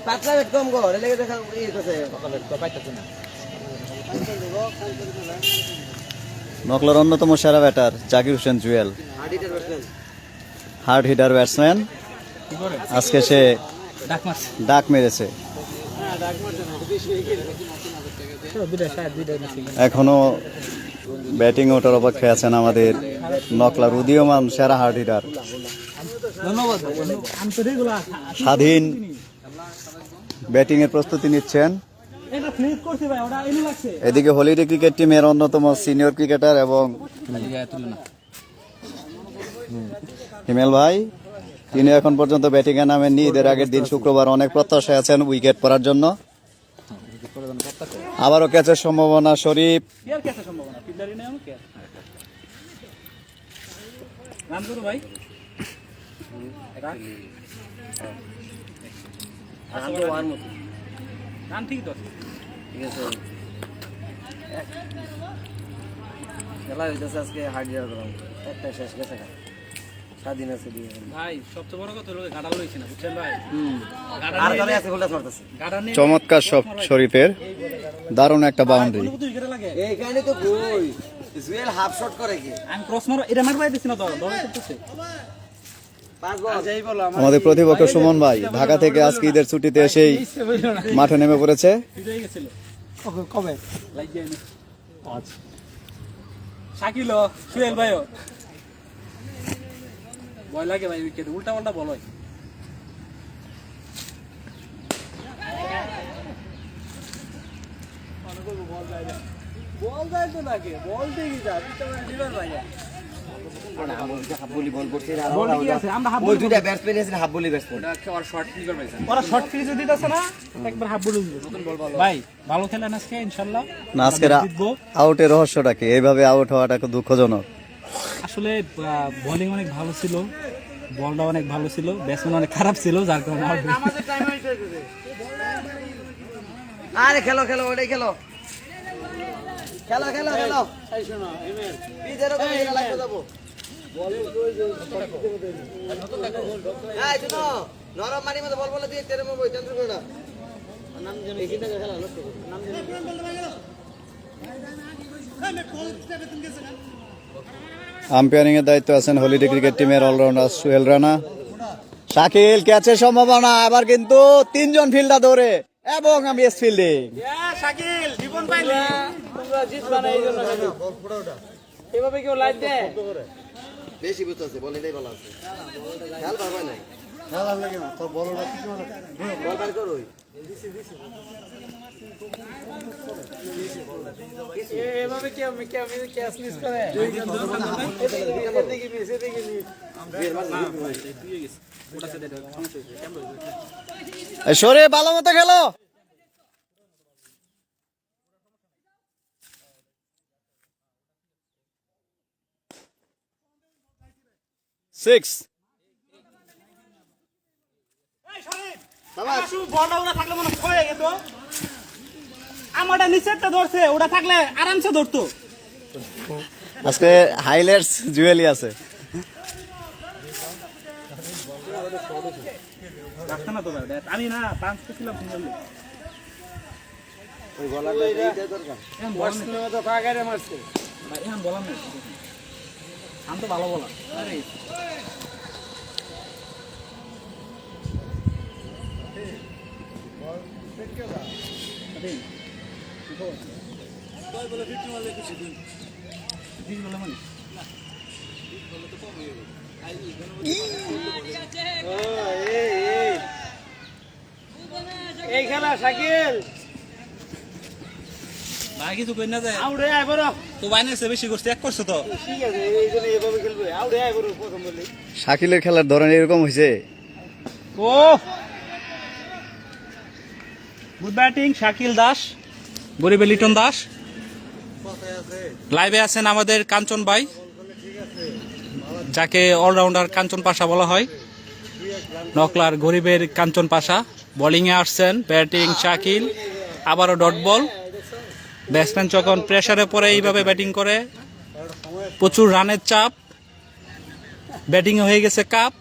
পাতলা বেট কম গো লেগে দেখা এই কইছে নকলার অন্যতম সেরা batter Zakir Hossain Jewel, hard hitter batsman. আজকে সে ডাক মেরেছে। এখনো ব্যাটিং ওঠার অপেক্ষায় আছেন আমাদের নকলার উদীয়মান সেরা হার্ড হিটার। স্বাধীন ব্যাটিং এর প্রস্তুতি নিচ্ছেন। এদিকে হলিডে ক্রিকেট টিমের অন্যতম সিনিয়র ক্রিকেটার এবং হিমেল ভাই, তিনি এখন পর্যন্ত ব্যাটিং এ নামেননি। ঈদের আগের দিন শুক্রবার অনেক প্রত্যাশায় আছেন উইকেট পড়ার জন্য। আবারও ক্যাচের সম্ভাবনা শরীফ। খেলা হইতেছে আজকে হার্ডিয়ার করলাম একটা শেষ গেছে স্বাধীন আছে ভাই সবচেয়ে বড় কথা হলো গাড়াল লইছে না বুঝছেন ভাই আর গালে আছে গোলটা মারতেছে চমৎকার সব শরীফের দারুণ একটা বাউন্ডারি। এইখানে তো কই জুয়েল হাফ শট করে কি আমি ক্রস মারো এটা মারবাই দিছি না তো দৌড় করতেছে আমাদের প্রতিপক্ষ সুমন ভাই ঢাকা থেকে আজকে ঈদের ছুটিতে এসেই মাঠে নেমে পড়েছে। কবে লাগিয়ে আচ্ছা শাকিল সুহেল ভাইও ভয় লাগে ভাই উইকেট উল্টা পাল্টা বল হয়। বল যায় তো নাকি বল দেখি যা দিবার ভাই ভালো খেলেন আজকে ইনশাআল্লাহ। আজকের আউটের রহস্যটা কি? এইভাবে আউট হওয়াটা খুব দুঃখজনক। আসলে বোলিং অনেক ভালো ছিল, বলটা অনেক ভালো ছিল, ব্যাটসম্যান অনেক খারাপ ছিল, যার কারণে আরে খেলো খেলো ওটাই খেলো খেলো খেলো খেলো নরম মানি মতো বল বলে দিয়ে তেরে মোবাইল টেনশন করো না। আম্পায়ারিং এর দায়িত্ব আছেন হলিডে ক্রিকেট টিমের অলরাউন্ডার সুহেল রানা। শাকিল ক্যাচের সম্ভাবনা, আবার কিন্তু তিনজন ফিল্ডার ধরে এবং আমি এস ফিল্ডিং। শাকিল জীবন পাইলে তোমরা জিতবা না, এইজন্য এভাবে কেউ লাইট দেয় বেশি বুঝতেছে বলে নাই ভালো আছে খেল পারবে না খেল আর লাগে না তোর বলটা কি করে বল বার কর ওই এভাবে কি আমি ক্যাচ মিস করে দেখি মিস দেখি সরে ভালো মতো খেলো। সিক্স আমারটা নিচেরটা ধরছে, ওটা থাকলে আরামসে ধরতো। আজকে হাইলাইটস জুয়েলি আছে। আমি না পাঁচ ছিলাম ওই গলাটা এইটা দরকার তো কাগারে মারছে এখন বলাম না, আমি তো ভালো বলা। আরে এই খেলা শাকিল ভাই কিছু কই না যায় আউড়ে আয় বড় তো বাইনাসে বেশি করছে এক করছে তো ঠিক আছে এইজন্য এভাবে খেলবে আউড়ে আয় বড় প্রথম বলি। শাকিলের খেলার ধরন এরকম হয়েছে। ও গুড ব্যাটিং শাকিল দাস, গরিবে লিটন দাস। লাইভে আছেন আমাদের কাঞ্চন ভাই, যাকে অলরাউন্ডার কাঞ্চন পাশা বলা হয়। নকলার গরিবের কাঞ্চন পাশা বোলিংয়ে আসছেন, ব্যাটিং শাকিল, আবারও ডট বল। ব্যাটসম্যান যখন প্রেসারে পড়ে এইভাবে ব্যাটিং করে, প্রচুর রানের চাপ, ব্যাটিং হয়ে গেছে কাপ।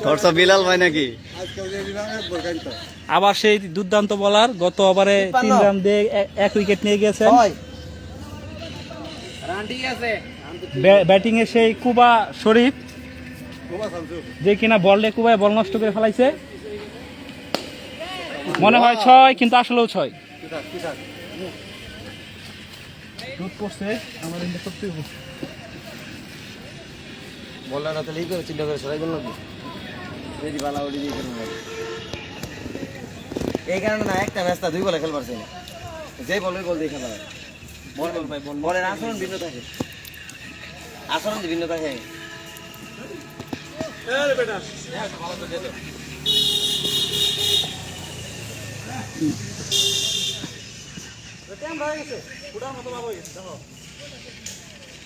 খরচ বিলাল ভাই নাকি? আবার সেই দুর্দান্ত বলার গত ওভারে 3 রান দিয়ে 1 উইকেট নিয়ে গেছেন। ব্যাটিং এ সেই কুবা শরীফ, যে কিনা বললে কুবায় বল নষ্ট করে ফেলাইছে। মনে হয় 6, কিন্তু আসলেও 6। বললাম না তাহলে এই করে চিন্তা করে সরাই দিল যদি বালা উড়ি দিয়ে খেলবো এই কারণে না একটা ম্যাচটা 2 বলে খেলবার চাই না, যে বলের বল দিয়ে খেলা হয়। বলের আচরণ ভিন্ন থাকে, আচরণ ভিন্ন থাকে।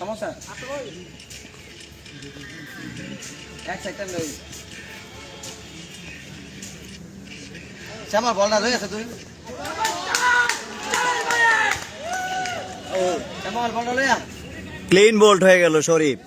সমস্যা এক সেকেন্ড লই শ্যামা বলটা রয়ে আছে তুই ও শ্যামা বলটা লইয়া ক্লিন বোল্ড হয়ে গেল শরীফ।